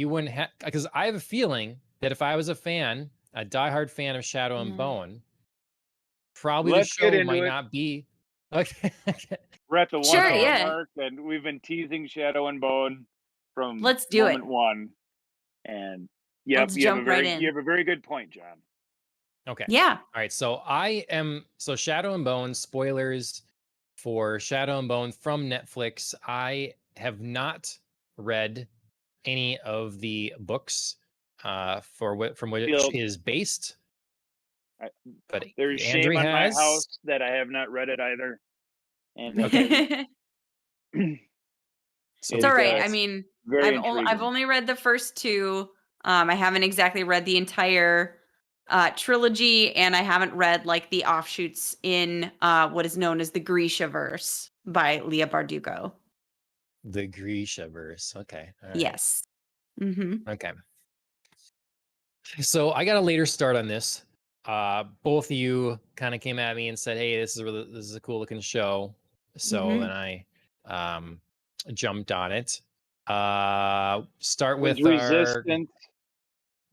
you wouldn't have, because I have a feeling that if I was a diehard fan of Shadow and Bone, probably the Let's get show into might it. not be okay. We're at the 1 Sure, hour yeah. mark, and we've been teasing Shadow and Bone from Let's do it. moment one. And yep, Let's you have a jump right very good point, John. Okay. Yeah. All right. So Shadow and Bone, spoilers for Shadow and Bone from Netflix. I have not read any of the books from which Feel- it is based. But There's Andrew shame on my has. house that I have not read it either. And Okay. So It's all right. I mean, very I've intriguing. only read the first two. I haven't exactly read the entire trilogy, and I haven't read like the offshoots in what is known as the Grishaverse by Leah Bardugo. The Grishaverse. Okay. All right. Yes. Mm-hmm. Okay. So I got a later start on this. Both of you kind of came at me and said, "Hey, this is a cool looking show." So then I jumped on it. Start Was with resistant.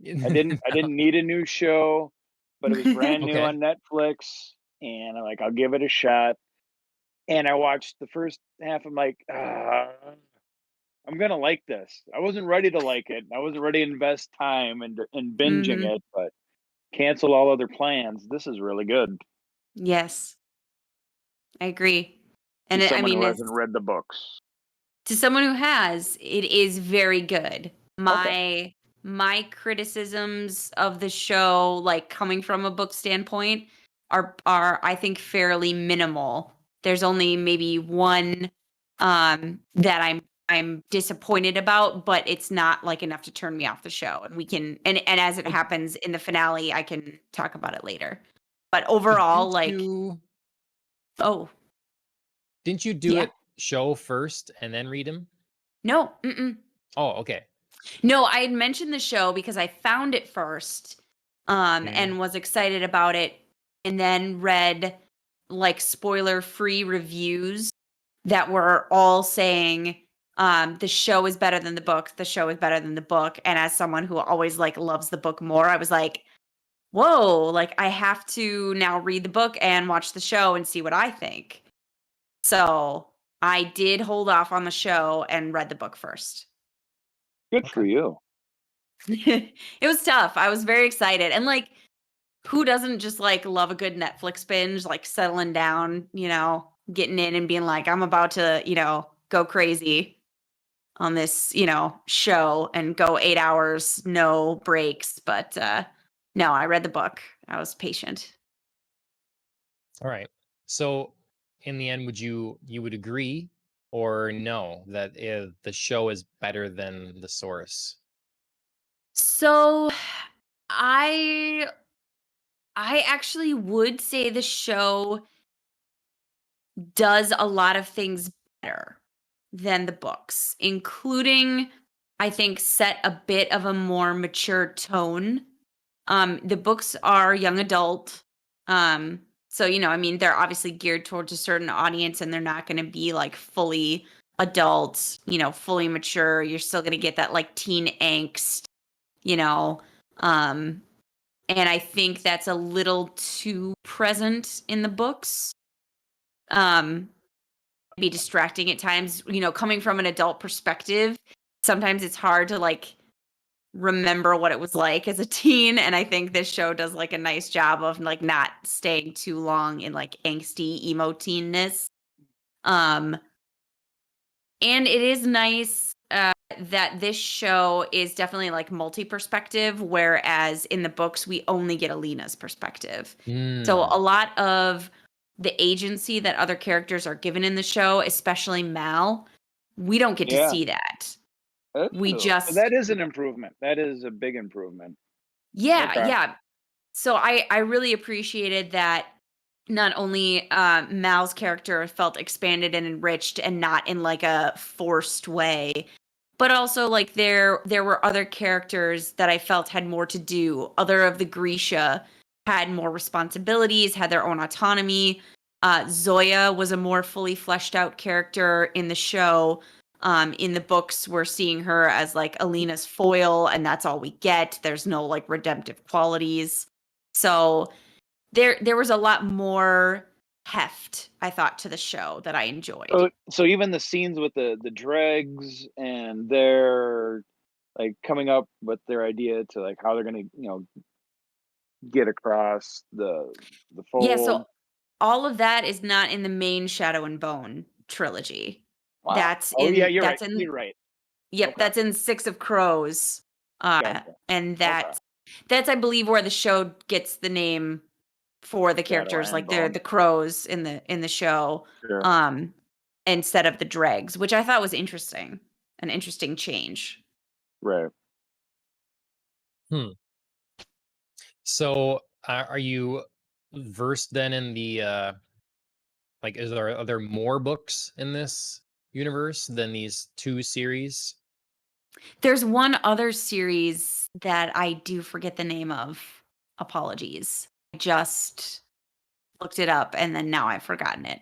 I didn't need a new show, but it was brand new Okay. on Netflix, and I'm like, I'll give it a shot. And I watched the first half. I'm like, I'm gonna like this. I wasn't ready to like it. I wasn't ready to invest time in binging it, but cancel all other plans. This is really good. Yes, I agree. And To I someone mean, who hasn't read the books. to someone who has, it is very good. My criticisms of the show, like coming from a book standpoint, are I think fairly minimal. There's only maybe one that I'm disappointed about, but it's not like enough to turn me off the show. And we can and as it happens in the finale, I can talk about it later. But overall, didn't you do it show first and then read them? No. Oh, okay. No, I had mentioned the show because I found it first, and was excited about it, and then read like spoiler-free reviews that were all saying the show is better than the book. The show is better than the book. And as someone who always like loves the book more, I was like, whoa, like I have to now read the book and watch the show and see what I think. So I did hold off on the show and read the book first. Good for you. It was tough. I was very excited. And like, who doesn't just like love a good Netflix binge, like settling down, getting in and being like, I'm about to, go crazy on this, show and go 8 hours, no breaks. But no, I read the book. I was patient. All right. So in the end, you would agree or no that the show is better than the source? So I actually would say the show does a lot of things better than the books, including, I think, set a bit of a more mature tone. The books are young adult. So, I mean, they're obviously geared towards a certain audience and they're not going to be like fully adult, fully mature. You're still going to get that like teen angst, and I think that's a little too present in the books. Be distracting at times, coming from an adult perspective. Sometimes it's hard to like remember what it was like as a teen, and I think this show does like a nice job of like not staying too long in like angsty emo teenness. And it is nice that this show is definitely like multi-perspective, whereas in the books we only get Alina's perspective. So a lot of the agency that other characters are given in the show, especially Mal, we don't get to see that. We just that is an improvement. That is a big improvement. Yeah. So I really appreciated that. Not only Mal's character felt expanded and enriched and not in like a forced way, but also like there were other characters that I felt had more to do. Other of the Grisha had more responsibilities, had their own autonomy. Zoya was a more fully fleshed out character in the show. In the books, we're seeing her as like Alina's foil, and that's all we get. There's no like redemptive qualities. So there was a lot more heft, I thought, to the show that I enjoyed. So even the scenes with the dregs, and they're like coming up with their idea to like how they're gonna get across the Yeah, fold. so all of that is not in the main Shadow and Bone trilogy. Wow. That's Oh in yeah, you're that's right. in You're right. Yep, Okay. that's in Six of Crows. Gotcha. And Okay. that's I believe where the show gets the name for the Shadow characters, and like they're Bone. the crows in the show. Sure. Instead of the dregs, which I thought was interesting. An interesting change. Right. So, are you versed then in the like? Are there more books in this universe than these two series? There's one other series that I do forget the name of. Apologies. I just looked it up and then now I've forgotten it.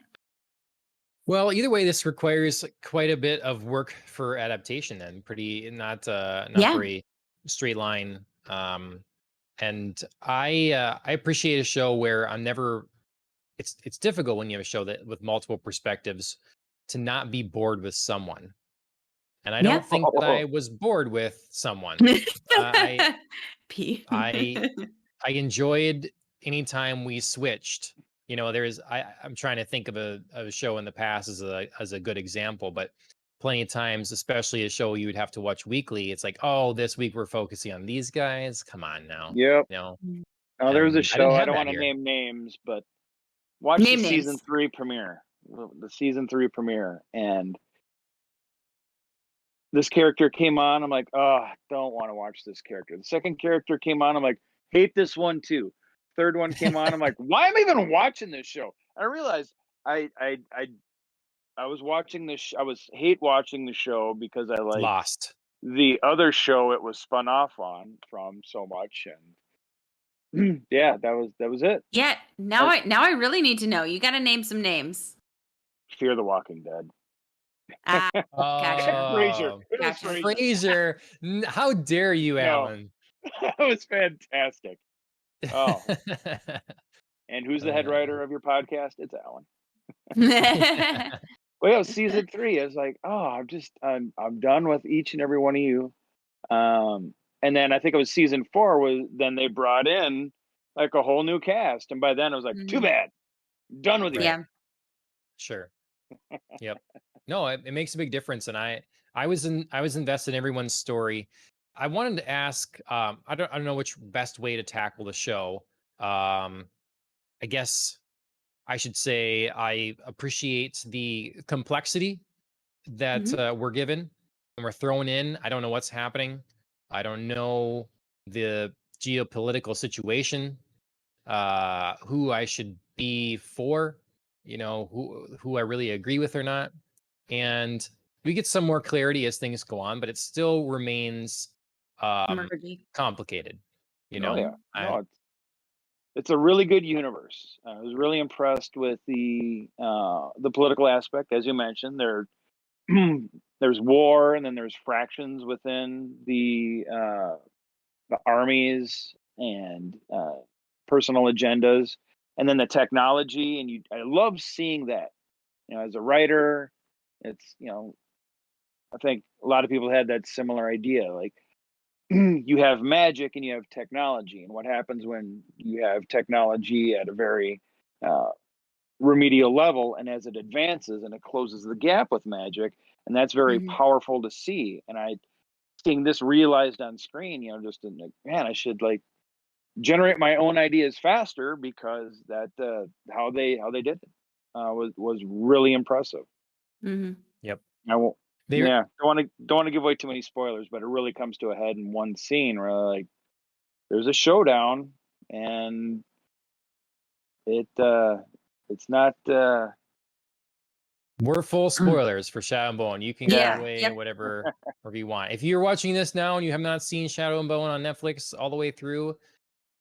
Well, either way, this requires quite a bit of work for adaptation. Then, pretty not Yeah. very straight line. And I appreciate a show where I'm never. It's difficult when you have a show that with multiple perspectives to not be bored with someone. And I Yeah. don't think that I was bored with someone. P. I enjoyed anytime we switched. I'm trying to think of a show in the past as a good example, but plenty of times, especially a show you would have to watch weekly, it's like, oh, this week we're focusing on these guys. Come on now. Yep. You know, Now there was a and I didn't show. I have don't that want to here. name names, but watch Name the season names. 3 premiere. The season 3 premiere, and this character came on. I'm like, oh, don't want to watch this character. The second character came on. I'm like, hate this one too. Third one came on. I'm like, why am I even watching this show? And I realized I was watching this. I was hate watching the show because I like Lost. the other show it was spun off from so much, and yeah, that was it. Yeah, now I really need to know. You got to name some names. Fear the Walking Dead. Ah, gotcha. Frasier. It was Gotcha. Frasier. Frasier. How dare you, No. Alan? That was fantastic. Oh, and who's the head writer of your podcast? It's Alan. Well, yeah, season 3 is like, oh, I'm done with each and every one of you. And then I think it was season 4 was then they brought in like a whole new cast, and by then I was like, too bad, done with you. Yeah. Sure. Yep. No, it makes a big difference, and I was invested in everyone's story. I wanted to ask, I don't know which best way to tackle the show. I guess I should say I appreciate the complexity that we're given and we're thrown in. I don't know what's happening. I don't know the geopolitical situation, who I should be for, who I really agree with or not. And we get some more clarity as things go on, but it still remains complicated. Oh, yeah. No, it's a really good universe. I was really impressed with the political aspect, as you mentioned. There's war, and then there's fractions within the armies and personal agendas, and then the technology. And I love seeing that. As a writer, it's I think a lot of people had that similar idea, like. You have magic and you have technology, and what happens when you have technology at a very remedial level, and as it advances and it closes the gap with magic, and that's very powerful to see. And seeing this realized on screen, just in like, man, I should like generate my own ideas faster, because that how they did it was really impressive. Yep. I won't. Yeah, don't want to give away too many spoilers, but it really comes to a head in one scene where like there's a showdown, and it's not. We're full spoilers for Shadow and Bone. You can give away whatever you want. If you're watching this now and you have not seen Shadow and Bone on Netflix all the way through,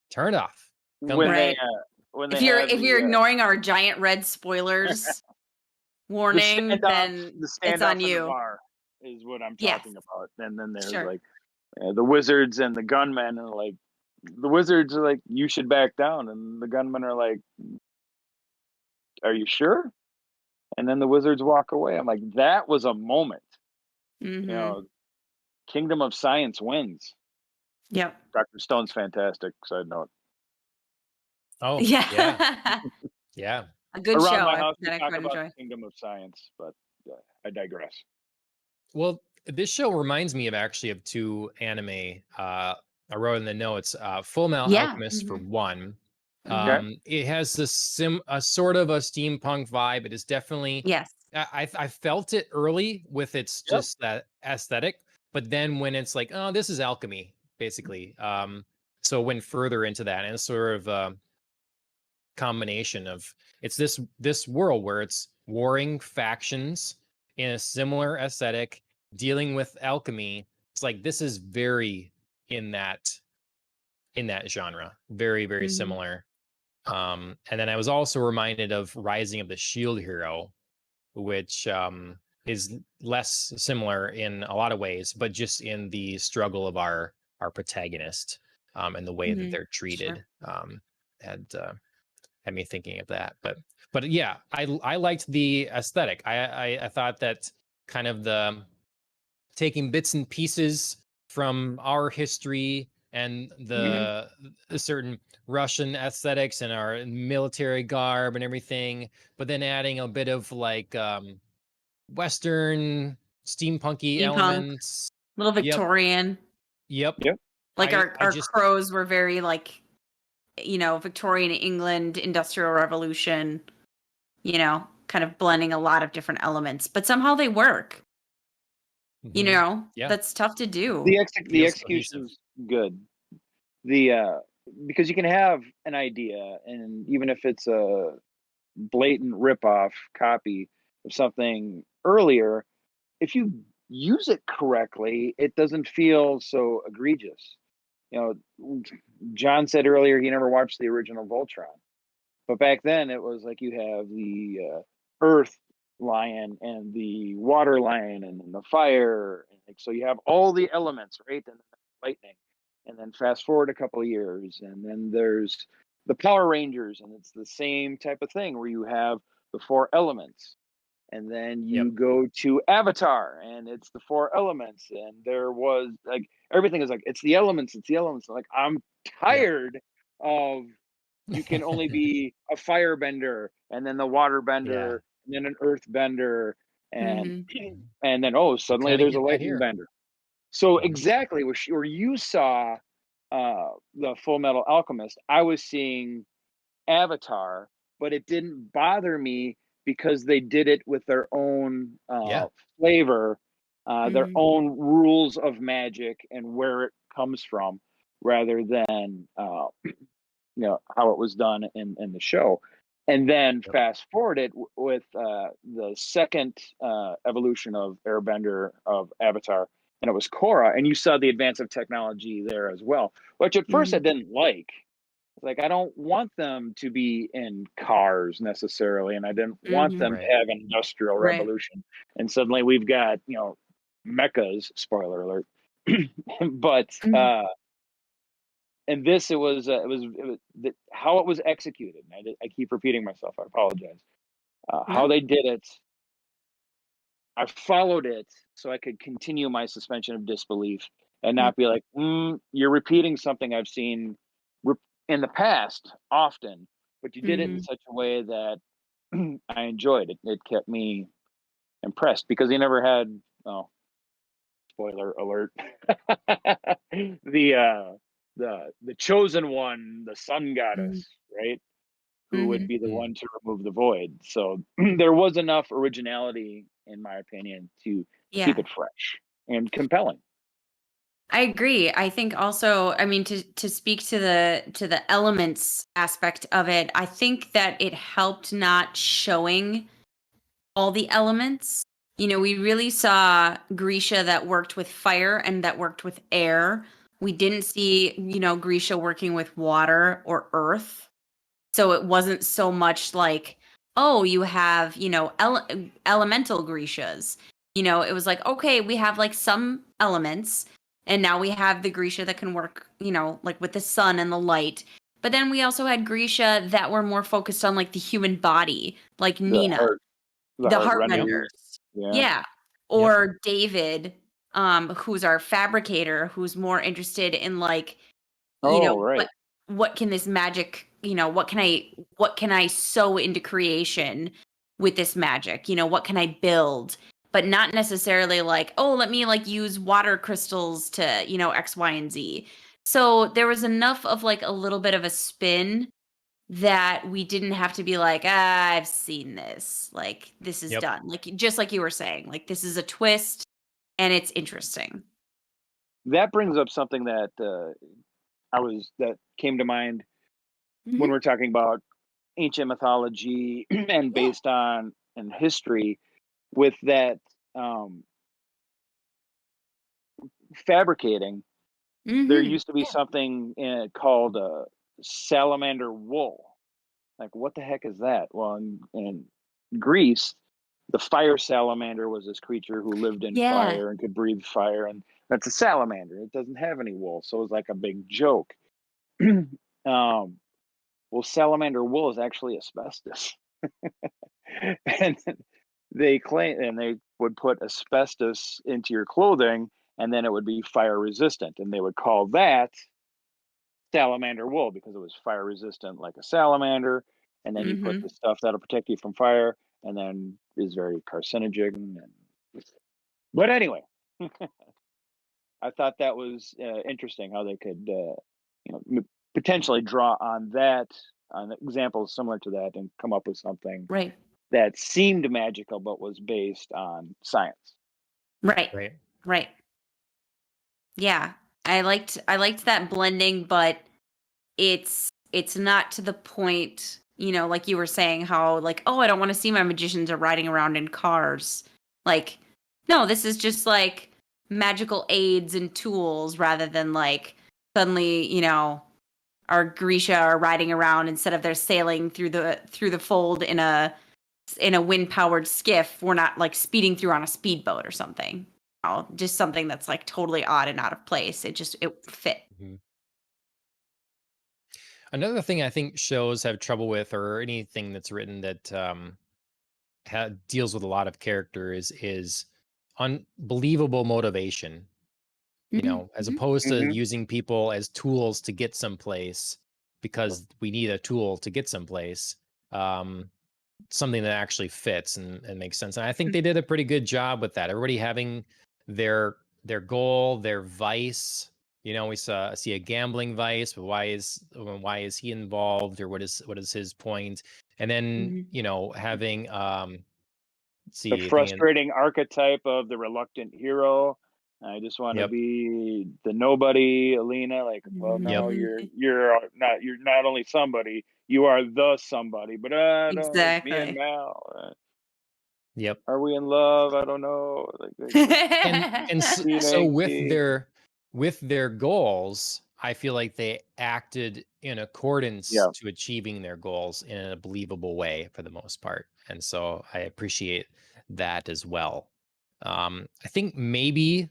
turn it off. If you're ignoring our giant red spoilers warning, then it's on you. is what I'm Yes. talking about. And then there's Sure. like the wizards and the gunmen, and like the wizards are like, you should back down, and the gunmen are like, are you sure? And then the wizards walk away. I'm like, that was a moment. Mm-hmm. You know, Kingdom of Science wins. Yep. Dr. Stone's fantastic. Side note. Oh, Yeah. yeah. Yeah. A good Around show my house, we that I talk quite about enjoy. Kingdom of Science, but I digress. Well, this show reminds me of actually of two anime. I wrote in the notes. Full Metal Yeah. Alchemist for Mhm. one. Mhm. It has this a sort of a steampunk vibe. It is definitely. Yes. I felt it early with its Yep. just that aesthetic, but then when it's like, oh, this is alchemy, basically. So it went further into that, and it's sort of a combination of it's this world where it's warring factions in a similar aesthetic, dealing with alchemy. It's like this is very in that genre, very very Mhm. similar. And then I was also reminded of Rising of the Shield Hero, which is less similar in a lot of ways, but just in the struggle of our protagonist, and the way that Mhm. they're Sure. treated, and had me thinking of that. But yeah, I liked the aesthetic. I thought that kind of the taking bits and pieces from our history and Mhm. the certain Russian aesthetics and our military garb and everything, but then adding a bit of like Western steampunky Steampunk, elements. little Yep, Victorian. yep. Yep. Like I our just crows were very like, Victorian England, Industrial Revolution, kind of blending a lot of different elements, but somehow they work. mhm, yeah, That's tough to do. The feels cohesive. execution's good. The because you can have an idea, and even if it's a blatant ripoff copy of something earlier, if you use it correctly, it doesn't feel so egregious. John said earlier he never watched the original Voltron, but back then it was like you have the Earth lion and the water lion and then the fire, and like, so you have all the elements, right? And then the lightning, and then fast forward a couple of years, and then there's the Power Rangers, and it's the same type of thing where you have the four elements, and then Yep. you go to Avatar, and it's the four elements, and there was like everything is like it's the elements, it's the elements. Like I'm Yep. tired of you can only be a firebender, and then the waterbender, Yeah. and then an earthbender, and Mhm. and then You suddenly kind of there's a get that lightning here. bender. So Mhm. exactly where you saw the Full Metal Alchemist, I was seeing Avatar, but it didn't bother me because they did it with their own Yeah. flavor, their Mhm. own rules of magic and where it comes from, rather than how it was done in the show. And then Yep. fast forward it with the second evolution of Airbender of Avatar, and it was Korra, and you saw the advance of technology there as well, which at first I Mhm. didn't like. Like, I don't want them to be in cars necessarily, and I didn't want Mhm. them to Right. have an industrial Right. revolution. And suddenly we've got, mechas, spoiler alert. But Mhm. and this it was how it was executed. And I keep repeating myself. I apologize. How No. they did it, I followed it so I could continue my suspension of disbelief and Mm. not be like, you're repeating something I've seen in the past often, but you did it in Mhm. such a way that I enjoyed it. It kept me impressed because he never had, oh, spoiler alert, the the chosen one, the sun Mhm. goddess, right? Who would Mhm. be the Mm. one to remove the void. So there was enough originality, in my opinion, to keep Yeah. it fresh and compelling. I agree. I think also, I mean, to speak to the elements aspect of it, I think that it helped not showing all the elements. We really saw Grisha that worked with fire and that worked with air. We didn't see, Grisha working with water or earth. So it wasn't so much like, oh, you have, elemental Grishas. You know, it was like, okay, we have like some elements, and now we have the Grisha that can work, you know, like with the sun and the light. But then we also had Grisha that were more focused on like the human body, like The Nina, heart, the the heart heart remedies. renders. Yeah. Yeah. Yep. Or David, who's our fabricator, who's more interested in like, you know, Oh, right. what can this magic, you know, what can I sew into creation with this magic? You know, what can I build? But not necessarily like, oh, let me like use water crystals to, you know, X, Y, and Z. So there was enough of like a little bit of a spin that we didn't have to be like, ah, I've seen this. Like, this is Yep. done. Like, just like you were saying, like, this is a twist and it's interesting. That brings up something that that came to mind when we're talking about ancient mythology and Yeah. based on and history with that um, fabricating. There Mm-hmm. used to be something called salamander wool. Like, what the heck is that? Well, in Greece, the fire salamander was this creature who lived in Yeah. fire and could breathe fire, and that's a salamander. It doesn't have any wool, so it was like a big joke. Well, salamander wool is actually asbestos, and they claim, and they would put asbestos into your clothing, and then it would be fire resistant, and they would call that salamander wool because it was fire resistant like a salamander. And then you put Mm-hmm. the stuff that'll protect you from fire, and then is very carcinogen. But anyway, I thought that was interesting how they could, potentially draw on that, on examples similar to that, and come up with something Right. that seemed magical but was based on science. Right. Right. Right. Yeah. I liked that blending, but it's not to the point, you know, like you were saying, how like, oh, I don't want to see my magicians are riding around in cars. Like, no, this is just like magical aids and tools rather than like suddenly, you know, our Grisha are riding around instead of they're sailing through the fold in a wind powered skiff. We're not like speeding through on a speedboat or something. You know, just something that's like totally odd and out of place. It fit. Mhm. Another thing I think shows have trouble with, or anything that's written that deals with a lot of character, is unbelievable motivation. You know, as Mm-hmm. opposed to Mm-hmm. using people as tools to get someplace because we need a tool to get someplace. Um, Something that actually fits and makes sense. And I think they did a pretty good job with that. Everybody having their goal, their vice. You know, we see a gambling vice, but why is he involved, or what is his point? And then, Mm-hmm. you know, having let's The see, thinking, frustrating archetype of the reluctant hero. I just want to yep, be the nobody, Alina. Like, well, yep, no, you're not only somebody, you are the somebody. But don't, it's me and Exactly. Mal. yep. Are we in love? I don't know. Like So teenage. with their goals, I feel like they acted in accordance Yeah, to achieving their goals in a believable way for the most part. And so I appreciate that as well. I think maybe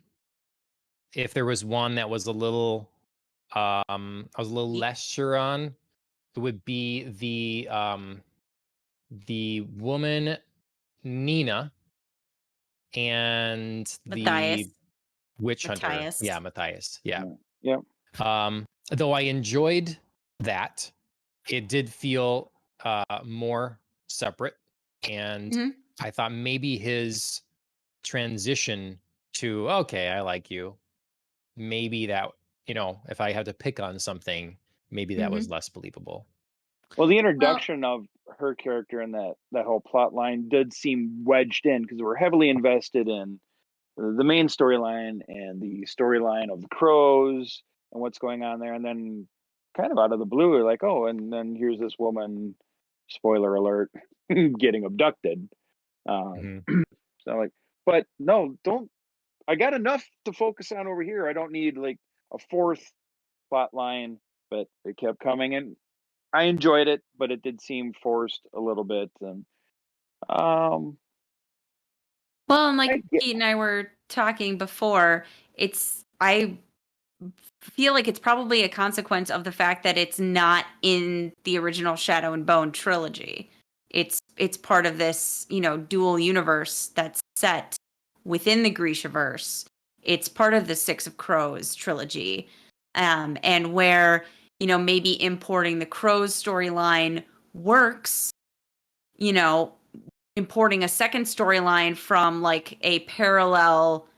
if there was one that was a little I was a little less sure on, it would be the woman Nina and Matthias. the witch hunter. Matthias. Yeah, Matthias. Yeah. yeah, yeah. Though I enjoyed that, it did feel more separate. And Mhm. I thought maybe his transition to, okay, I like you, maybe that, you know, if I had to pick on something, maybe that was Mhm. less believable. Well, the Well, introduction of her character and that whole plot line did seem wedged in because we're heavily invested in the main storyline and the storyline of the crows and what's going on there, and then kind of out of the blue, we're like, oh, and then here's this woman, spoiler alert, getting abducted. Um, Hmm. so like, but no, don't. I got enough to focus on over here. I don't need like a fourth plot line, but it kept coming, and I enjoyed it, but it did seem forced a little bit. And um, Well, and like I get- Pete and I were talking before, I feel like it's probably a consequence of the fact that it's not in the original Shadow and Bone trilogy. It's part of this, dual universe that's set within the Grishaverse. It's part of the Six of Crows trilogy. And where, maybe importing the Crows storyline works, importing a second storyline from like a parallel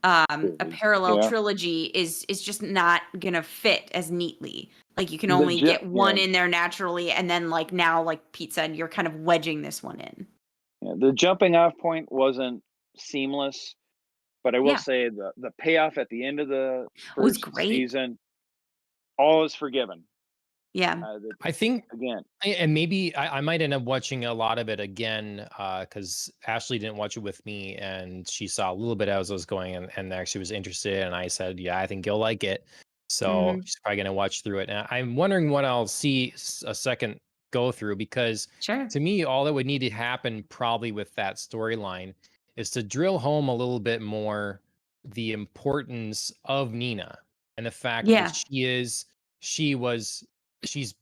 Yeah. trilogy is just not gonna fit as neatly. Like you can only get one in there naturally, and then like now, like Pete said, you're kind of wedging this one in. Yeah, the jumping off point wasn't seamless, but I will Yeah. say the payoff at the end of the Was first great. season, all is forgiven. Yeah. I think, Again, and maybe I might end up watching a lot of it again because Ashley didn't watch it with me, and she saw a little bit as I was going, and actually was interested. And I said, "Yeah, I think you'll like it." So she's probably gonna watch through it. And I'm wondering what I'll see a second go through, because Sure. to me, all that would need to happen probably with that storyline is to drill home a little bit more the importance of Nina and the fact Yeah. that she's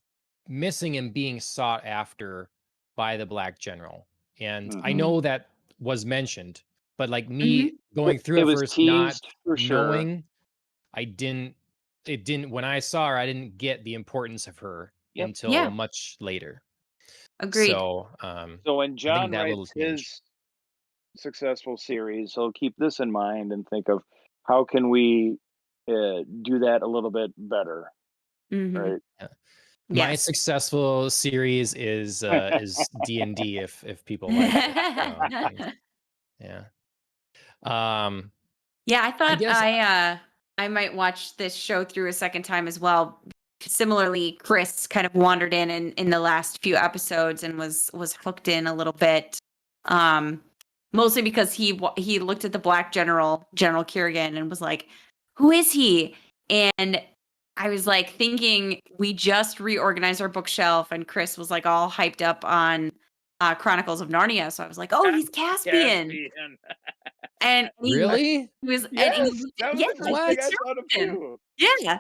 missing and being sought after by the Black General. And I know that was mentioned, but like me going through it it was first, not teased for sure. knowing, it didn't, when I saw her, I didn't get the importance of her until Yeah. much later. Agreed. So, So when John that little writes change. his successful series, he'll keep this in mind and think of how can we do that a little bit better, right? My Yes. successful series is D&D if people like it. So, yeah. Yeah, I thought guess- I might watch this show through a second time as well. Similarly, Chris kind of wandered in the last few episodes and was hooked in a little bit. Mostly because he looked at the Black General Kerrigan and was like, "Who is he?" And I was like thinking we just reorganized our bookshelf, and Chris was like all hyped up on Chronicles of Narnia. So I was like, "Oh, he's Caspian." And he Really? was, Yes, and he, that was yeah, the first what? thing I thought of too. yeah.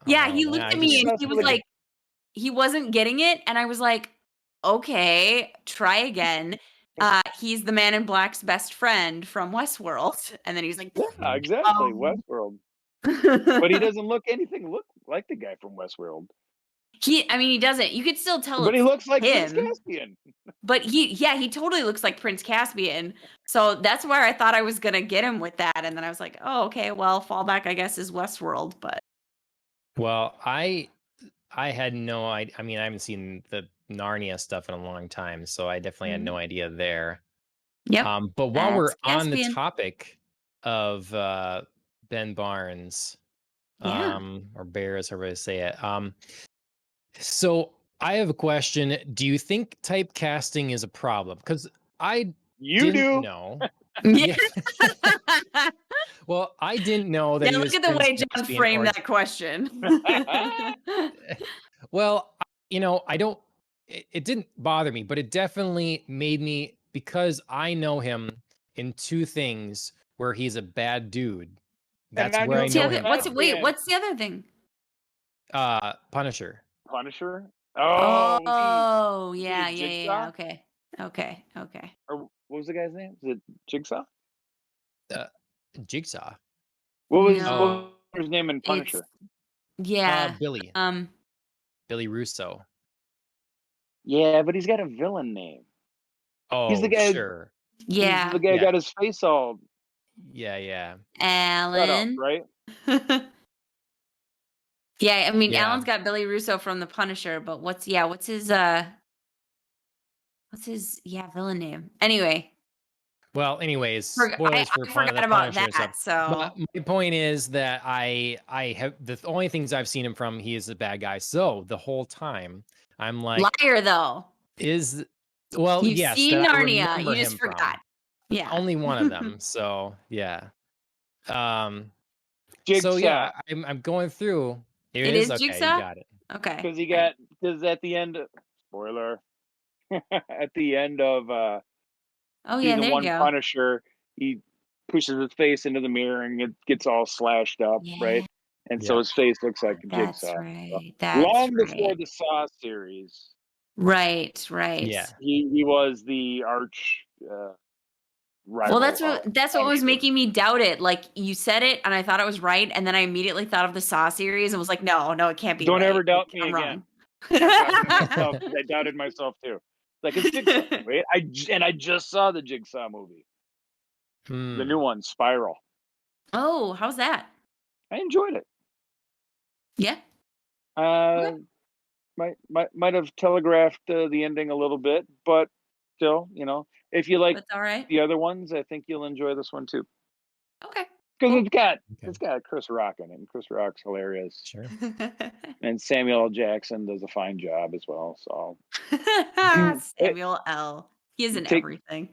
Yeah, he Oh, looked man, at I me just- and he was like, he wasn't getting it, and I was like, okay, try again. He's the Man in Black's best friend from Westworld, and then he's like, Yeah, exactly. Westworld. But he doesn't look like the guy from Westworld. he doesn't. You could still tell, But he it's looks like Prince him. Caspian. But he totally looks like Prince Caspian. So that's where I thought I was gonna get him with that, and then I was like, oh, okay, well, fallback I guess is Westworld, but. Well, I had no idea. I mean, I haven't seen the Narnia stuff in a long time, so I definitely had no idea there. Yep. But while we're That's on the Caspian. topic of Ben Barnes, Yeah. or Bears, however you say it, so I have a question. Do you think typecasting is a problem? Because I didn't do. know. Yeah. Well, I didn't know that Yeah, he look was at the way Prince John Caspian framed or- that question. Well, I don't, it didn't bother me, but it definitely made me, because I know him in two things where he's a bad dude. That's I where I knew know him him What's from. the other thing? Punisher. Punisher? Oh, yeah, Jigsaw? Okay. Or what was the guy's name? Was it Jigsaw? Jigsaw. What was No. his name in Punisher? Yeah. Billy Russo. Yeah, but he's got a villain name. Oh, He's the guy. sure. Yeah. He's the guy who got his face all Yeah. cut up, Alan. right? Yeah, I mean, Yeah. Alan's got Billy Russo from The Punisher, but what's his villain name? Anyway. Well, anyways, spoilers for I forgot about that. So but my point is that I have the only things I've seen him from, he is a bad guy. So the whole time I'm like, liar though. yes, You've seen that I Narnia, remember you just him from. forgot. Yeah. Only one of them. So yeah. Jigsaw. So yeah, I'm going through. It is okay, Jigsaw? you got it. Okay. Because at the end, spoiler, at the end of Oh See yeah, the there you one go. Punisher, he pushes his face into the mirror and it gets all slashed up, right? Yeah, And so Yep. his face looks like a that's Jigsaw. So, right. That's long before right. the Saw series, Right, Yeah. right. he was the arch Well, rival of that's what was Punisher. making me doubt it. Like you said it, and I thought it was right, and then I immediately thought of the Saw series and was like, no, no, it can't be Don't right. ever doubt Like, me I'm again. wrong. I'm talking to myself because I doubted myself too. Like it's Jigsaw, right? I just saw the Jigsaw movie, the Hmm. new one, Spiral. Oh, how's that? I enjoyed it. Yeah. Uh, Okay. might have telegraphed the ending a little bit, but still, if you like That's all right. the other ones, I think you'll enjoy this one too. Okay. Because Cool. Okay. it's got Chris Rock in it, and Chris Rock's hilarious, Sure. and Samuel L. Jackson does a fine job as well. So Samuel L. He is in take everything.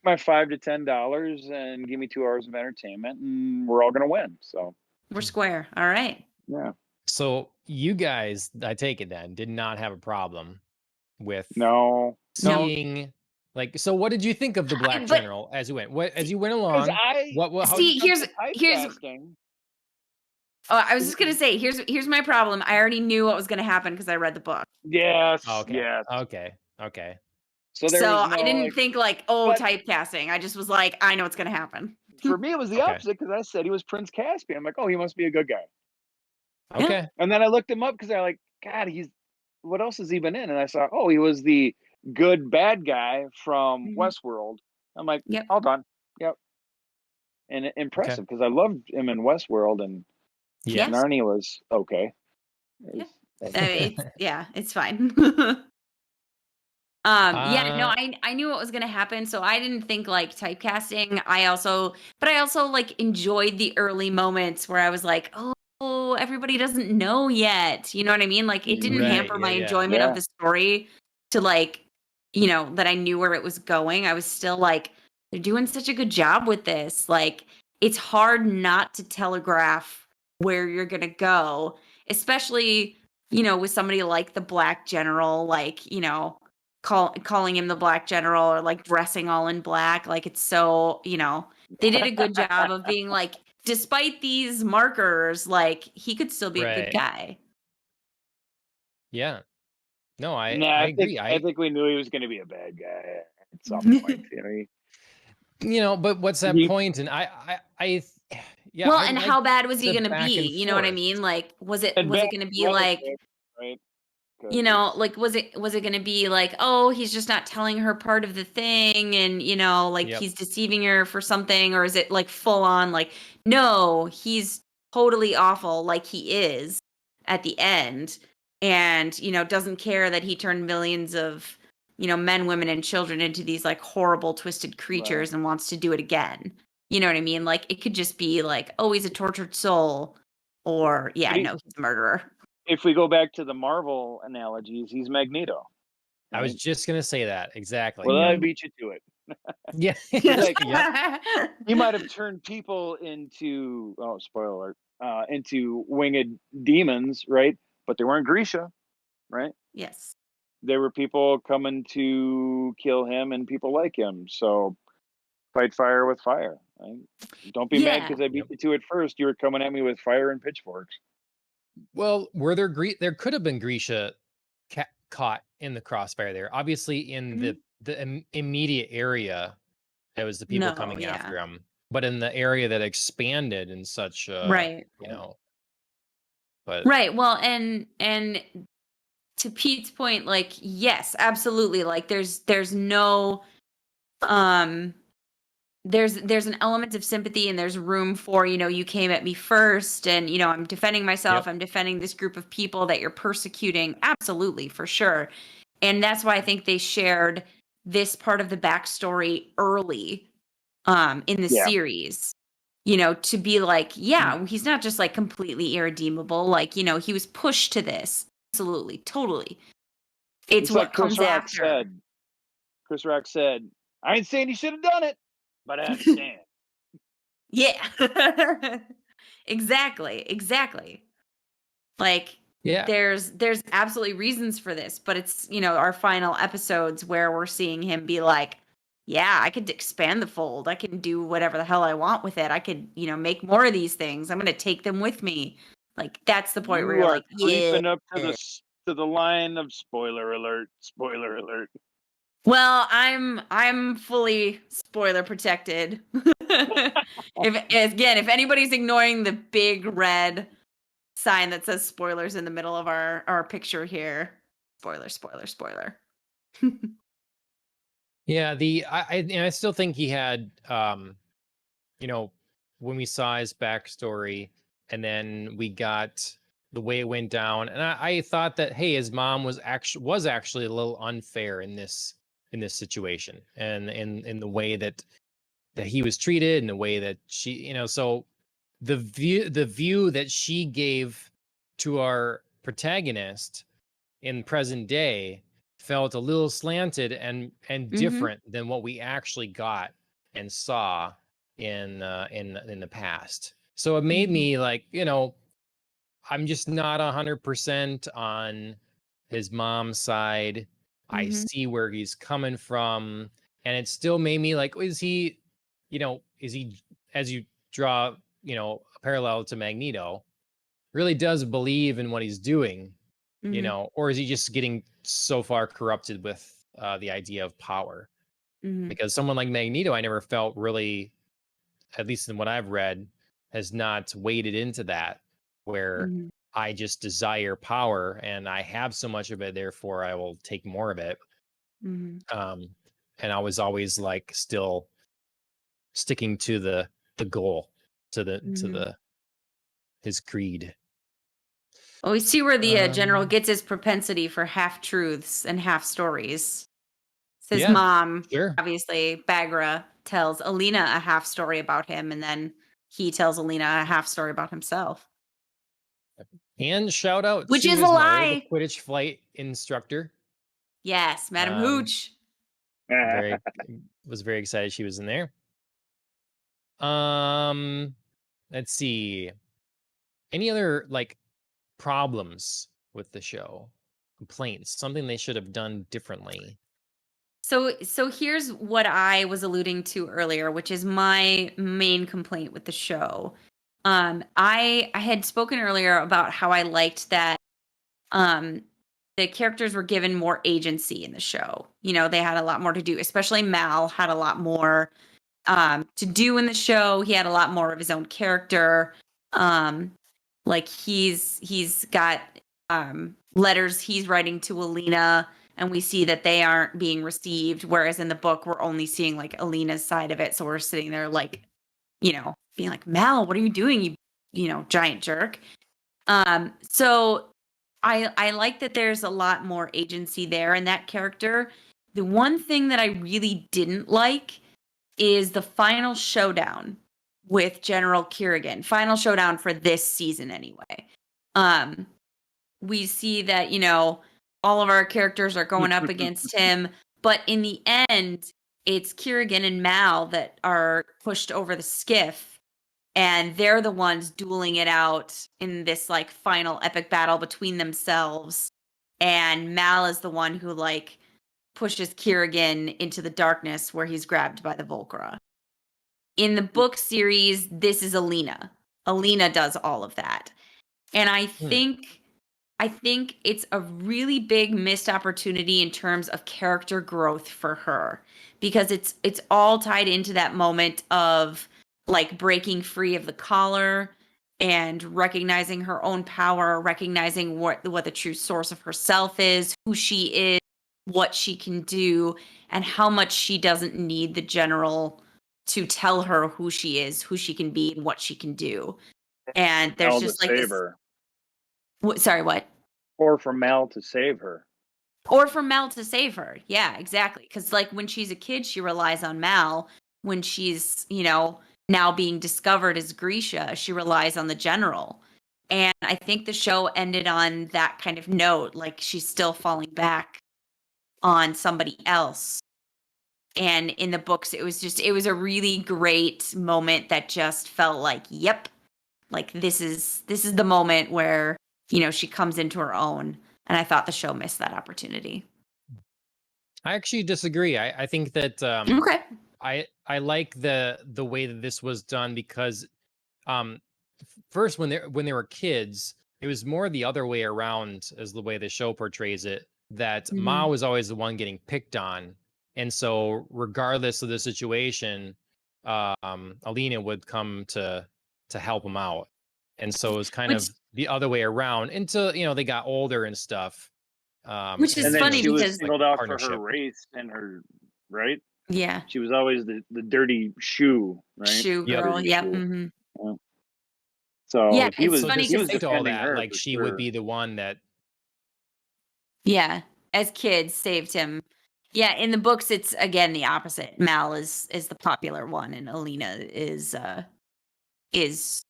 my $5 to $10 and give me 2 hours of entertainment, and we're all gonna win. So We're square. All right. yeah, So you guys, I take it then, did not have a problem with no, seeing so what did you think of the Black But General as you went? What as see, you went because along? How when did it see, comes to here's typecasting, I was just gonna say, here's my problem. I already knew what was gonna happen because I read the book. yes, Oh, okay. yes. Okay. So there So was I no didn't think like, oh, but typecasting. I just was like, I know what's gonna happen. for me, it was the Okay. opposite because I said he was Prince Caspian. I'm like, oh, he must be a good guy. Yeah. Okay. And then I looked him up because I like, God, what else has he been in? And I saw, oh, he was the good bad guy from Mhm. Westworld. I'm like, Yep. all done. Yep. And Okay. impressive because I loved him in Westworld, and Yeah. Yes. Narnia was okay. Yeah. It's- It's fine. Yeah, no, Uh I knew what was gonna happen, so I didn't think like typecasting. But I also like enjoyed the early moments where I was like, oh, everybody doesn't know yet. You know what I mean? Like it didn't right. hamper my Yeah. enjoyment of yeah. the story to like, that I knew where it was going. I was still like, they're doing such a good job with this. Like it's hard not to telegraph where you're gonna go, especially, with somebody like the Black General, like, calling him the Black General or like dressing all in black. Like it's so, they did a good job of being like, despite these markers, like he could still be a good Right. guy. Yeah. No, Nah, I I think agree. I think we knew he was going to be a bad guy at some point. But what's that He point? And yeah, Well, I and like how bad was he the going to back be? and You know what I forth. mean? Like, and was bad it going to be like, relative, right? 'Cause like, was it going to be like, oh, he's just not telling her part of the thing and, like Yep. he's deceiving her for something? Or is it like full on, like, no, he's totally awful like he is at the end and, doesn't care that he turned millions of, men, women, and children into these like horrible, twisted right. creatures and wants to do it again. You know what I mean? Like, it could just be like, oh, he's a tortured soul or, yeah, But no, he's a murderer. if we go back to the Marvel analogies, he's Magneto, I was right? just gonna say that. Exactly. Well, I Yep. beat you to it. Yeah. He's like, Yep. he might have turned people into, oh, spoiler alert, into winged demons, right? But they weren't Grisha, right? Yes. There were people coming to kill him and people like him. So fight fire with fire. Right? Don't be mad Yeah. because I beat Yep. you to it first. You were coming at me with fire and pitchforks. Well, there could have been Grisha caught in the crossfire there. Obviously, in Mhm. the immediate area, it was the people No, coming yeah. after him. But in the area that expanded in such, Right. but Right. Well, and to Pete's point, like, yes, absolutely. Like there's no um there's an element of sympathy and there's room for, you came at me first and, I'm defending myself. yep, I'm defending this group of people that you're persecuting. Absolutely, for sure. And that's why I think they shared this part of the backstory early in the Yeah. series. To be like, yeah, he's not just like completely irredeemable. Like, he was pushed to this. Absolutely, totally. It's It's like what comes after. Chris Rock said, I ain't saying you should have done it, but I understand. Yeah. Exactly. Like yeah, there's absolutely reasons for this, but it's, our final episodes where we're seeing him be like, yeah, I could expand the fold. I can do whatever the hell I want with it. I could, make more of these things. I'm going to take them with me. Like, that's the point where You you're are like, yeah. creeping up to the line of spoiler alert. Spoiler alert. Well, I'm fully spoiler protected. If anybody's ignoring the big red sign that says spoilers in the middle of our picture here, spoiler, spoiler, spoiler. Yeah, I still think he had when we saw his backstory and then we got the way it went down, and I thought that, hey, his mom was actually a little unfair in this situation, and in the way that he was treated, and the way that she, so the view that she gave to our protagonist in present day felt a little slanted and different than what we actually got and saw in the past. So it made me like, I'm just not 100% on his mom's side. I see where he's coming from, and it still made me like, is he, as you draw, a parallel to Magneto, really does believe in what he's doing, or is he just getting so far corrupted with the idea of power? Because someone like Magneto, I never felt really, at least in what I've read, has not waded into that, where I just desire power and I have so much of it, therefore I will take more of it. And I was always like still sticking to the goal, to the his creed. Well, we see where the general gets his propensity for half truths and half stories. So his mom, sure. obviously, Bagra, tells Alina a half story about him, and then he tells Alina a half story about himself. And shout out Which to is his a mother, lie. the Quidditch flight instructor. Yes, Madam Hooch. Was very excited she was in there. Let's see. Any other like problems with the show? Complaints? Something they should have done differently? So here's what I was alluding to earlier, which is my main complaint with the show. I had spoken earlier about how I liked that the characters were given more agency in the show. They had a lot more to do, especially Mal had a lot more to do in the show. He had a lot more of his own character. Like he's got letters he's writing to Alina, and we see that they aren't being received, whereas in the book we're only seeing like Alina's side of it. So we're sitting there like, being like, Mal, what are you doing, you giant jerk. So I like that there's a lot more agency there in that character. The one thing that I really didn't like is the final showdown with General Kirigan. Final showdown for this season anyway. We see that, all of our characters are going up against him, but in the end, it's Kirigan and Mal that are pushed over the skiff, and they're the ones dueling it out in this like final epic battle between themselves. And Mal is the one who like pushes Kirigan into the darkness where he's grabbed by the Volcra. In the book series, this is Alina. Alina does all of that. And I think it's a really big missed opportunity in terms of character growth for her, because it's all tied into that moment of like breaking free of the collar and recognizing her own power, recognizing what the true source of herself is, who she is, what she can do, and how much she doesn't need the general to tell her who she is, who she can be, and what she can do. And there's just like this. Sorry, what? Or for Mal to save her. Or for Mal to save her. Yeah, exactly. Because like when she's a kid, she relies on Mal. When she's, now being discovered as Grisha, she relies on the general. And I think the show ended on that kind of note. Like she's still falling back on somebody else. And in the books, it was a really great moment that just felt like, yep, like this is the moment where, she comes into her own. And I thought the show missed that opportunity. I actually disagree. I think that Okay. I like the way that this was done because first when they were kids, it was more the other way around as the way the show portrays it, that Ma Mhm. was always the one getting picked on. And so regardless of the situation, Alina would come to help him out. And so it was kind Which of the other way around until, they got older and stuff. which And is And, then funny she was because like singled out for her partnership. race and her right. yeah, She was always the dirty shoe, right? shoe Yep. girl. Dirty Yep. shoe. Hmm. Yeah. Yeah, So he it's was So funny he was because despite all defending that, her like for she would sure. be the one that yeah, as kids saved him. Yeah, in the books it's again the opposite. Mal is the popular one and Alina is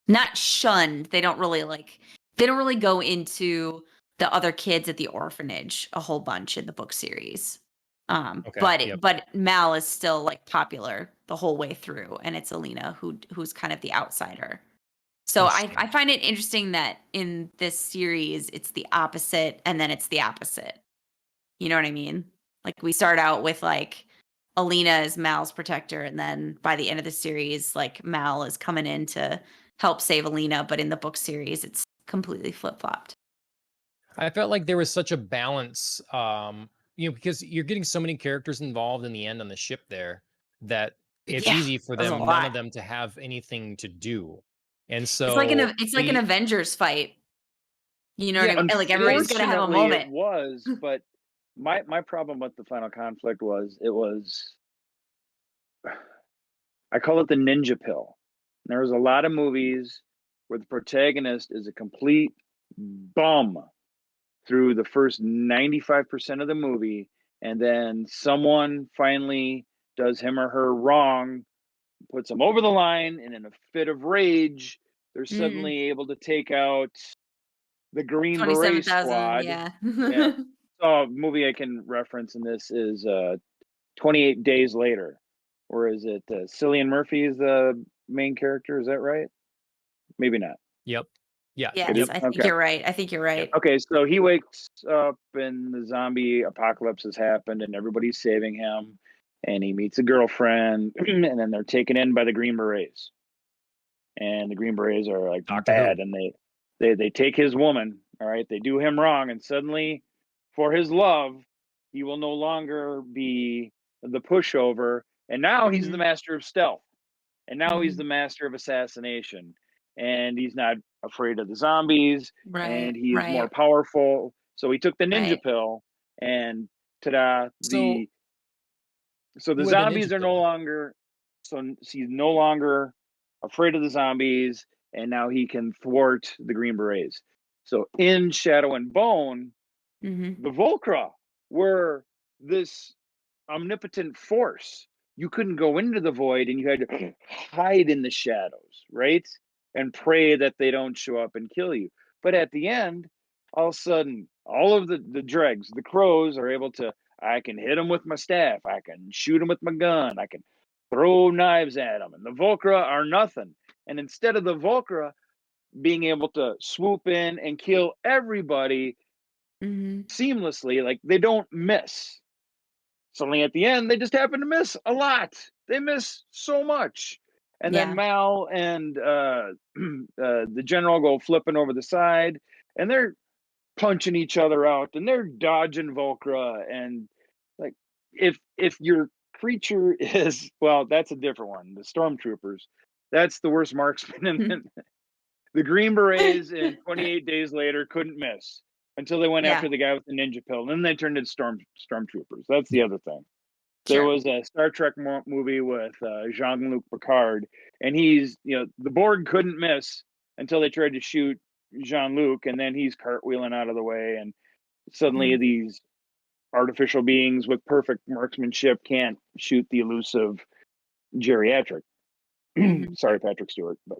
not shunned. They don't really go into the other kids at the orphanage a whole bunch in the book series. okay. Yep. But Mal is still like popular the whole way through, and it's Alina who's kind of the outsider. So Interesting. I find it interesting that in this series it's the opposite and then it's the opposite. You know what I mean? Like we start out with like Alina is Mal's protector, and then by the end of the series, like Mal is coming in to help save Alina, but in the book series, it's completely flip flopped. I felt like there was such a balance, because you're getting so many characters involved in the end on the ship there that it's Yeah, easy for that's a them, none lot. of them to have anything to do. And It's so like an the Avengers fight. You know what I yeah, mean? Like everybody's gonna have a Unfortunately, it moment. was. But my problem with the final conflict was it was, I call it the ninja pill. There was a lot of movies where the protagonist is a complete bum through the first 95% of the movie, and then someone finally does him or her wrong, puts them over the line, and in a fit of rage, they're Mm, suddenly able to take out the Green Beret 27,000. Squad. Yeah. Yeah. A movie I can reference in this is 28 Days Later. Or is it Cillian Murphy is the main character? Is that right? Maybe not. yep. Yeah, It Yes, is? yep, I think Okay. you're right. I think you're yep. right. Okay, so he wakes up and the zombie apocalypse has happened and everybody's saving him. And he meets a girlfriend and then they're taken in by the Green Berets. And the Green Berets are like Doctor Who. bad and they take his woman, all right? They do him wrong and suddenly for his love, he will no longer be the pushover and now he's the Mhm, master of stealth. And now he's mhm. the master of assassination. And he's not afraid of the zombies and Right, he's more right, powerful. So he took the ninja right. pill and ta-da, So the with the ninja zombies are no pill, longer, so he's no longer afraid of the zombies and now he can thwart the Green Berets. So in Shadow and Bone, Mhm. the Volcra were this omnipotent force. You couldn't go into the void and you had to hide in the shadows, right? And pray that they don't show up and kill you. But at the end, all of a sudden, all of the dregs, the crows are able to, I can hit them with my staff, I can shoot them with my gun, I can throw knives at them. And the Volcra are nothing. And instead of the Volcra being able to swoop in and kill everybody Mhm. seamlessly, like they don't miss. Suddenly at the end, they just happen to miss a lot. They miss so much. And then Yeah. Mal and the general go flipping over the side and they're punching each other out and they're dodging Volcra. And like, if your creature is, well, that's a different one. The stormtroopers, that's the worst marksman. The Green Berets in 28 Days Later couldn't miss until they went Yeah, after the guy with the ninja pill. And then they turned into stormtroopers. That's the other thing. There sure. was a Star Trek movie with Jean-Luc Picard, and he's, the Borg couldn't miss until they tried to shoot Jean-Luc, and then he's cartwheeling out of the way, and suddenly Mhm, these artificial beings with perfect marksmanship can't shoot the elusive geriatric. mhm. Sorry, Patrick Stewart, but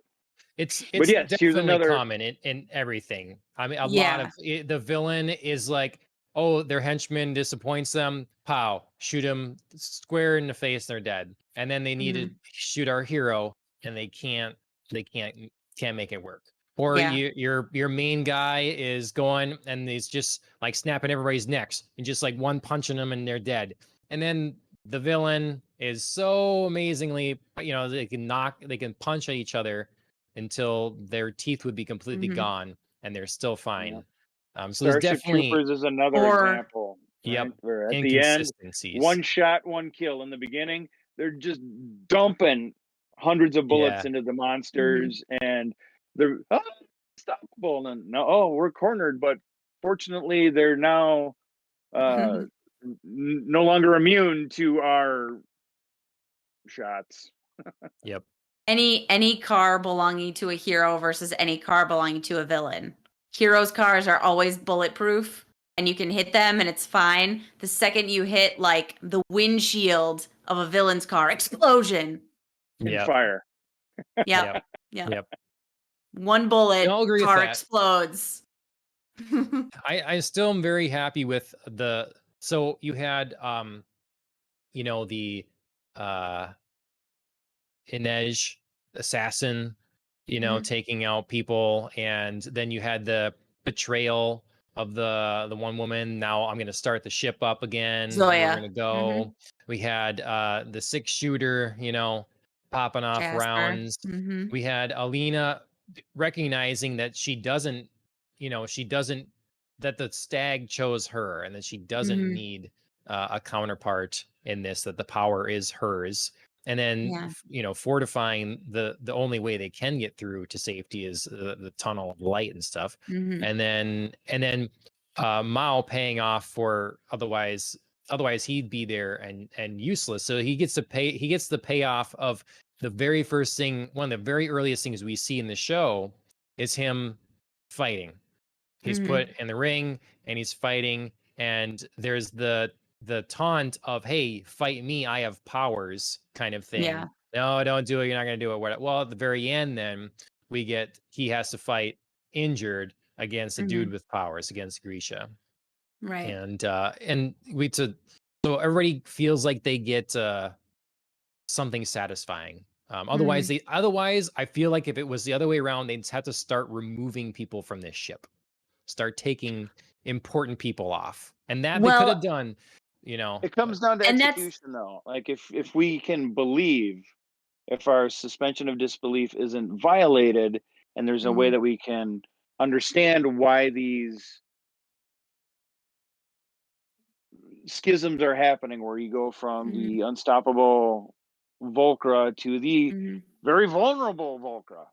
it's yes, here's definitely another. common in everything. I mean, a lot Yeah. of the villain is like, oh, their henchman disappoints them, pow, shoot him square in the face, they're dead. And then they need to Mhm. shoot our hero, and they can't make it work. Or Yeah. your main guy is going and he's just like snapping everybody's necks and just like one punching them and they're dead. And then the villain is so amazingly, they can punch at each other until their teeth would be completely Mhm. gone, and they're still Yeah. fine. So there's Starship definitely, Troopers is another Or example, right? yep, Where at the end, inconsistencies. one shot, one kill. In the beginning, they're just dumping hundreds of bullets Yeah. into the monsters, and they're unstoppable. And no, we're cornered. But fortunately, they're now no longer immune to our shots. Yep. any car belonging to a hero versus any car belonging to a villain. Heroes' cars are always bulletproof and you can hit them and it's fine. The second you hit like the windshield of a villain's car, explosion. And Yep. fire. Yep. Yep. Yep. Yep. One bullet, I'll agree with car that. explodes. I still am very happy with so you had the Inej assassin, Mhm. taking out people, and then you had the betrayal of the one woman. Now I'm gonna start the ship up again. We're Zoya. gonna go. We had the 6-shooter, popping off Jasper. rounds. Mhm. We had Alina recognizing that she doesn't, that the stag chose her and that she doesn't Mhm. need a counterpart in this, that the power is hers. And then, Yeah. fortifying the only way they can get through to safety is the tunnel of light and stuff. Mhm. And then Mao paying off for otherwise he'd be there and useless. So he gets the payoff of the very first thing, one of the very earliest things we see in the show is him fighting. He's Mhm. put in the ring and he's fighting, and there's the taunt of, hey, fight me, I have powers, kind of thing. Yeah. No, don't do it, you're not gonna do it. Well, at the very end, then he has to fight injured against a dude Mhm. with powers, against Grisha. Right. And so everybody feels like they get something satisfying. Otherwise, Mhm. I feel like if it was the other way around, they'd have to start removing people from this ship, start taking important people off, and that they could have Well, done, It but comes down to and that's execution, though. Like if we can believe, if our suspension of disbelief isn't violated, and there's a way Mhm. that we can understand why these schisms are happening, where you go from Mhm. the unstoppable Volcra to the Mhm. very vulnerable Volcra.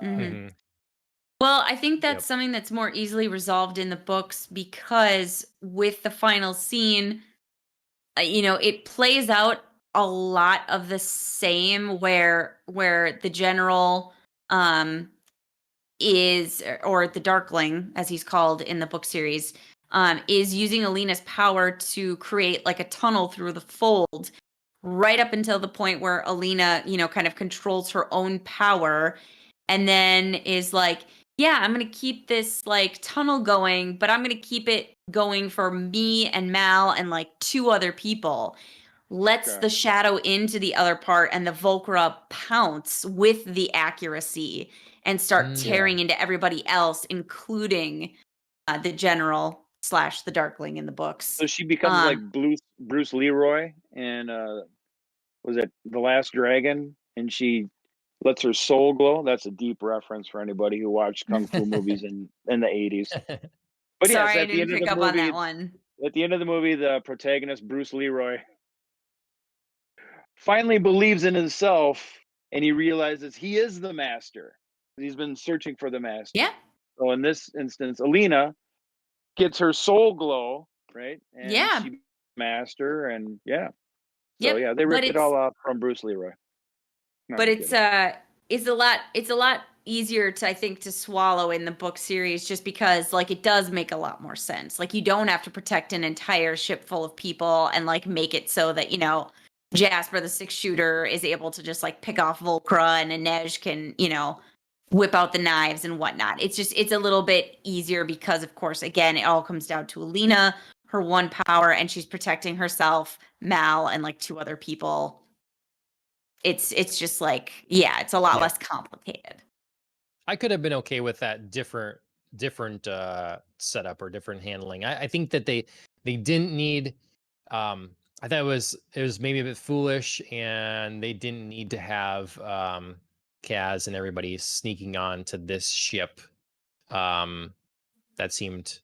Mhm. Mhm. Well, I think that's Yep. something that's more easily resolved in the books because with the final scene, it plays out a lot of the same where the general um is or the Darkling as he's called in the book series is using Alina's power to create like a tunnel through the fold right up until the point where Alina, kind of controls her own power and then is like, yeah, I'm going to keep this like tunnel going, but I'm going to keep it going for me and Mal and like 2 other people. Lets Okay. the shadow into the other part and the Volcra pounce with the accuracy and start Yeah. tearing into everybody else, including the general / the Darkling in the books. So she becomes like Bruce Leroy, and was it The Last Dragon? And she lets her soul glow. That's a deep reference for anybody who watched kung fu movies in the 80s. But yes, Sorry, I didn't pick up on that one. at the end of the movie, the protagonist Bruce Leroy finally believes in himself, and he realizes he is the master. He's been searching for the master. Yeah. So in this instance, Alina gets her soul glow, right? And Yeah. she master, and yeah. So Yep. yeah, they But ripped it it's all off from Bruce Leroy. No, but I'm it's kidding. it's a lot easier to I think to swallow in the book series just because like it does make a lot more sense. Like you don't have to protect an entire ship full of people and like make it so that, Jasper the 6-shooter is able to just like pick off Volcra and Inej can, whip out the knives and whatnot. It's a little bit easier because of course again it all comes down to Alina, her one power, and she's protecting herself, Mal, and like 2 other people. It's just like, yeah, it's a lot Yep. less complicated. I could have been okay with that different setup or different handling. I think that they didn't need I thought it was maybe a bit foolish, and they didn't need to have Kaz and everybody sneaking on to this ship. That seemed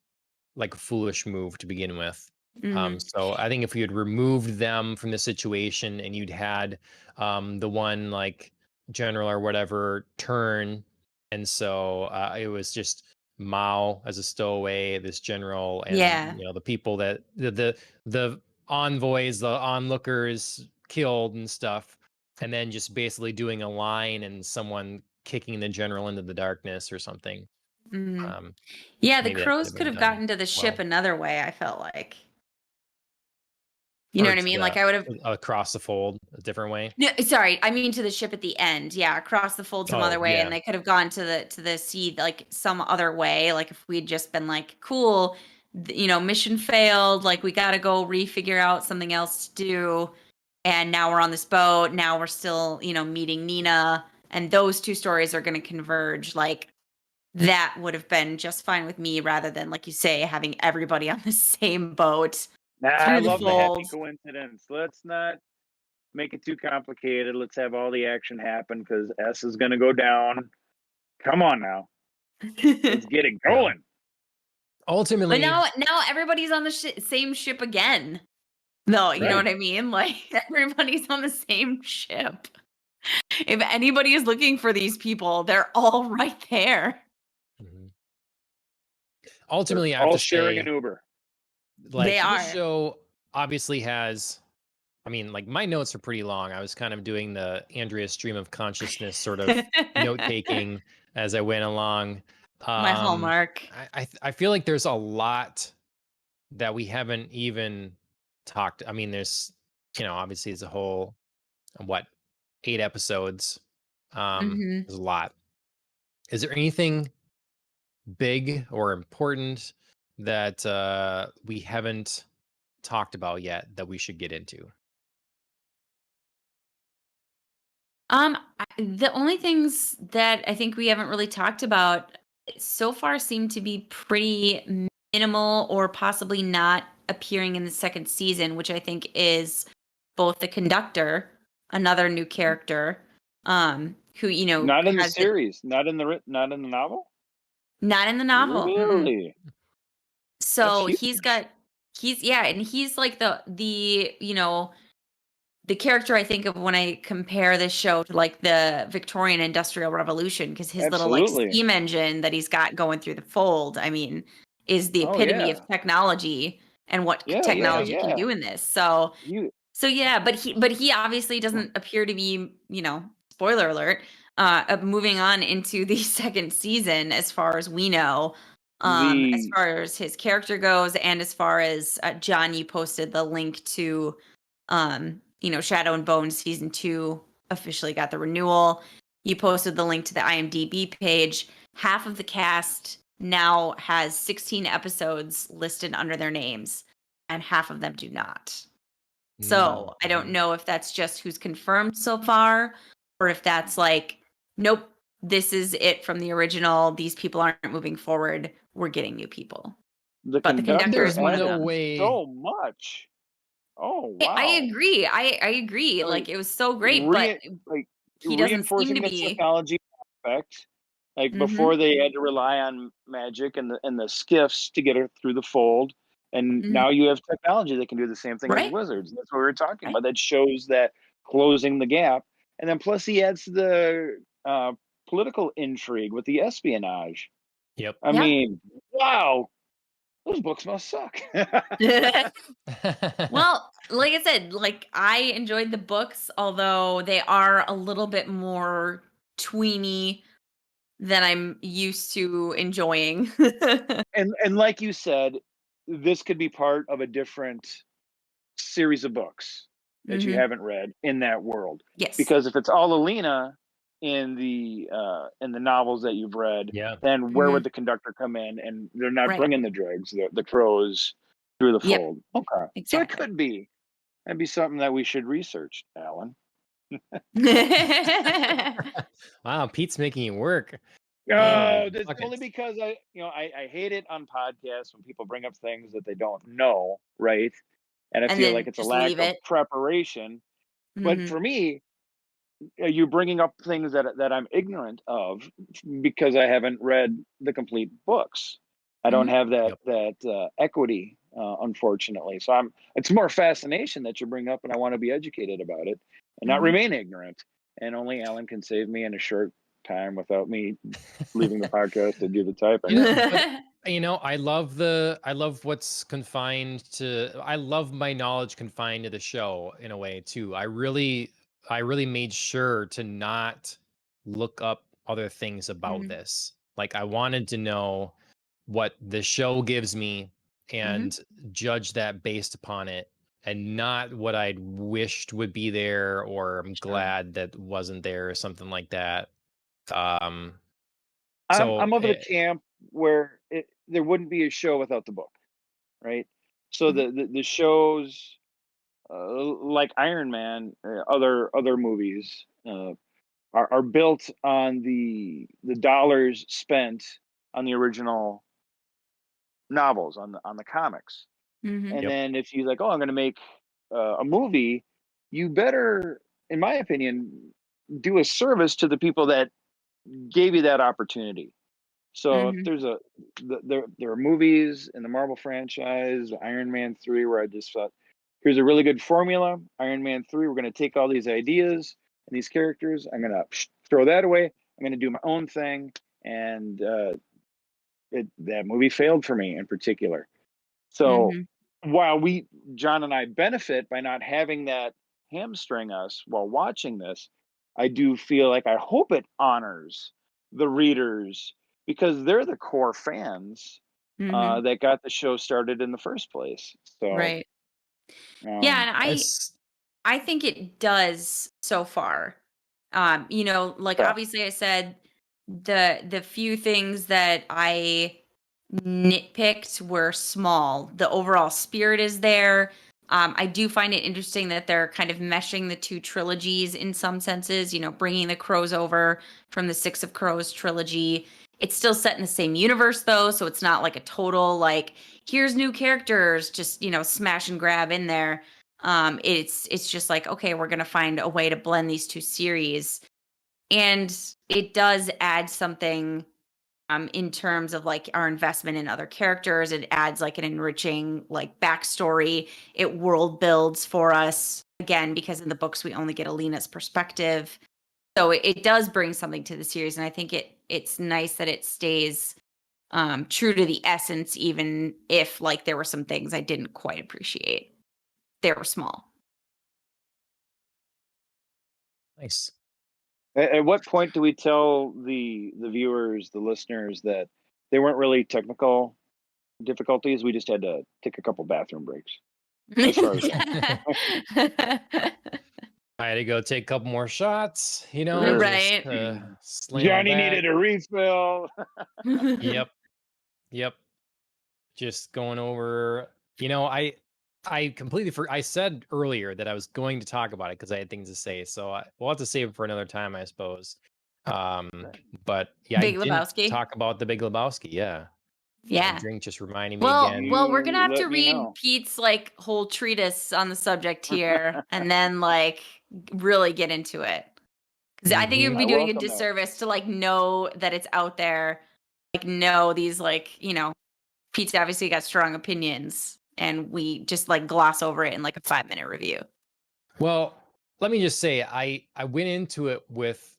like a foolish move to begin with. Mhm. So I think if you had removed them from the situation and you'd had the one like general or whatever turn, and so it was just Mao as a stowaway, this general, and Yeah. the people that the envoys, the onlookers killed and stuff, and then just basically doing a line and someone kicking the general into the darkness or something. Mhm. Um, Yeah, the Maybe that could crows have could been have done gotten to the ship well. another way, I felt like. You know Or what I to mean? the Like I would have across the fold a different way. no, sorry, I mean to the ship at the end. Yeah, across the fold some Oh, other way, and yeah. they could have gone to the sea like some other way. Like if we'd just been like, cool, mission failed. Like we got to go refigure out something else to do, and now we're on this boat. Now we're still meeting Nina, and those two stories are going to converge. Like that would have been just fine with me, rather than like you say having everybody on the same boat Nah, I through the love the happy fold. coincidence. Let's not make it too complicated. Let's have all the action happen because S is going to go down. Come on now. Let's get it Yeah. going. But Ultimately, now everybody's on the same ship again. No, you know Right. what I mean? Like everybody's on the same ship. If anybody is looking for these people, they're all right there. mhm. They're Ultimately, I have all to sharing an say, Uber. They like, this are. show obviously has, I mean, like, my notes are pretty long. I was kind of doing the Andrea stream of consciousness sort of note taking as I went along. My Um, hallmark. I feel like there's a lot that we haven't even talked. I mean, there's, obviously it's a whole, what, 8 episodes. Hmm. There's a lot. Is there anything big or important that we haven't talked about yet that we should get into? The only things that I think we haven't really talked about so far seem to be pretty minimal or possibly not appearing in the second season, which I think is both the conductor, another new character, who Not in the has the series. Not in the novel. not in the novel. Mm-mm. Really? That's So huge. and he's like the character I think of when I compare this show to like the Victorian Industrial Revolution, because his little like Absolutely. steam engine that he's got going through the fold, I mean, is the Oh epitome yeah. of technology and what Yeah. Yeah. technology can Yeah. do in this. So yeah, but he obviously doesn't appear to be, spoiler alert, moving on into the second season as far as we know. As The far as his character goes, and as far as John, you posted the link to Shadow and Bone season 2 officially got the renewal. You posted the link to the IMDb page. Half of the cast now has 16 episodes listed under their names, and half of them do not. So I don't Mhm. know if that's just who's confirmed so far, or if that's like, nope, this is it from the original. These people aren't moving forward. We're getting new people. the But the conductor conductor There's is one of added no them. way. so much. Oh I wow. agree. I agree. Like Like it was so great, but re like he doesn't seem reinforcing to the be. technology aspect. Like Mhm. before, they had to rely on magic and the skiffs to get her through the fold, and Mhm. now you have technology that can do the same thing as Right. wizards. That's what we were talking Right. about. That shows that closing the gap, and then plus he adds the political intrigue with the espionage. Yep. I Yeah. mean, wow, those books must suck. Well, like I said, like I enjoyed the books, although they are a little bit more tweeny than I'm used to enjoying. And like you said, this could be part of a different series of books that you Mhm. haven't read in that world. Yes. Because if it's all Alina in the novels that you've read, Yeah. then where would Mhm. the conductor come in? And they're not Right. bringing the dregs, the crows through the Yep. fold. Okay, so it Exactly. could be that'd be something that we should research, Alan. Wow, Pete's making it work. Oh, that's only Buckets. because I hate it on podcasts when people bring up things that they don't know, right? and I And feel then like it's a just lack leave of it. preparation. But Mhm. for me, you're bringing up things that I'm ignorant of because I haven't read the complete books. I don't Mhm. have Yep. that equity, unfortunately. So it's more fascination that you bring up, and I want to be educated about it and not Mhm. remain ignorant. And only Alan can save me in a short time without me leaving the podcast to do the typing. But I love what's confined to. I love my knowledge confined to the show in a way too. I really made sure to not look up other things about Mhm. this. Like I wanted to know what the show gives me Mhm. and judge that based upon it, and not what I'd wished would be there or I'm Sure. glad that wasn't there or something like that. Um I'm so of the camp where there wouldn't be a show without the book, right? So Mhm. the shows like Iron Man, other movies are built on the dollars spent on the original novels, on the comics. Mhm. And yep. then if you like, oh, I'm going to make a movie, you better, in my opinion, do a service to the people that gave you that opportunity. So if Mhm. there's there are movies in the Marvel franchise, Iron Man 3, where I just thought, here's a really good formula. Iron Man 3, we're going to take all these ideas and these characters. I'm going to throw that away. I'm going to do my own thing. And that movie failed for me in particular. So Mhm. while John and I benefit by not having that hamstring us while watching this, I do feel like I hope it honors the readers because they're the core fans Mhm. that got the show started in the first place. So, Right. Yeah, um, and It's I think it does so far. Like yeah, obviously I said the few things that I nitpicked were small. The overall spirit is there. I do find it interesting that they're kind of meshing the two trilogies in some senses, bringing the Crows over from the Six of Crows trilogy. It's still set in the same universe though, so it's not like a total like here's new characters just, smash and grab in there. It's just like, okay, we're gonna find a way to blend these two series. And it does add something in terms of like our investment in other characters. It adds like an enriching like backstory. It world builds for us again because in the books we only get Alina's perspective. So it does bring something to the series, and I think it's nice that it stays true to the essence, even if like there were some things I didn't quite appreciate. They were small. nice. at what point do we tell the viewers, the listeners, that they weren't really technical difficulties? We just had to take a couple bathroom breaks, as far as that. I had to go take a couple more shots, Sure. just Right. slam Johnny back. needed a refill. Yep, yep. Just going over, I completely I said earlier that I was going to talk about it because I had things to say. So we'll have to save it for another time, I suppose. Um, but yeah, I Big didn't Lebowski. talk about the Big Lebowski. Yeah, my Yeah. drink just reminding me again. Well, we're gonna You have to let me read know. Pete's like whole treatise on the subject here, and then like really get into it. Because I think it would Hmm. be I doing a welcome that. disservice to like know that it's out there, like know these like Pete's obviously got strong opinions, and we just like gloss over it in like a 5-minute review. Well, let me just say, I went into it with,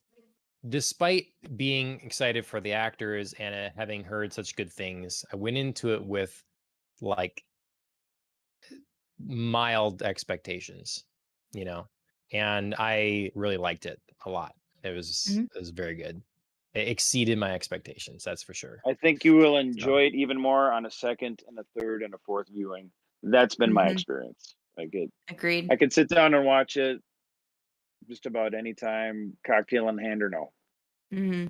despite being excited for the actors and having heard such good things, I went into it with like mild expectations, you know, and I really liked it a lot. Mhm. It was very good. It exceeded my expectations, that's for sure. I think you will So, enjoy it even more on a second and a third and a fourth viewing. That's been my Mhm. experience. Agreed. I could sit down and watch it just about any time, cocktail in hand or no. Hmm.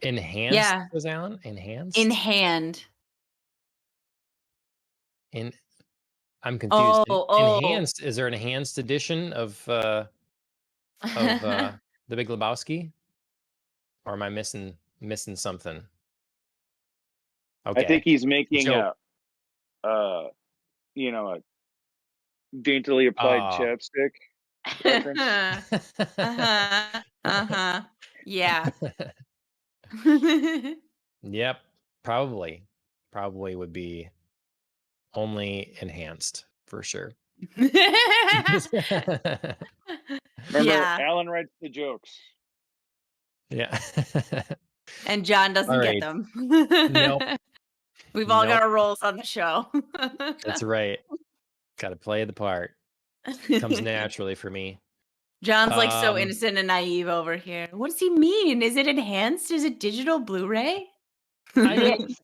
enhanced, Yeah. was Alan? In Enhanced? hand. In I'm confused. Oh, oh. Enhanced, is there an enhanced edition of The Big Lebowski? Or am I missing something? I think Okay. he's making Joke. a a daintily applied Oh. chapstick reference. Uh-huh. Yeah. Yep, probably. Probably would be only enhanced for sure. Remember, Yeah. Alan writes the jokes. Yeah. And John doesn't All get right. them. Nope. We've all got Nope. our roles on the show. That's right. Got to play the part. Comes naturally for me. John's like so Um, innocent and naive over here. What does he mean? Is it enhanced? Is it digital Blu-ray? I mean,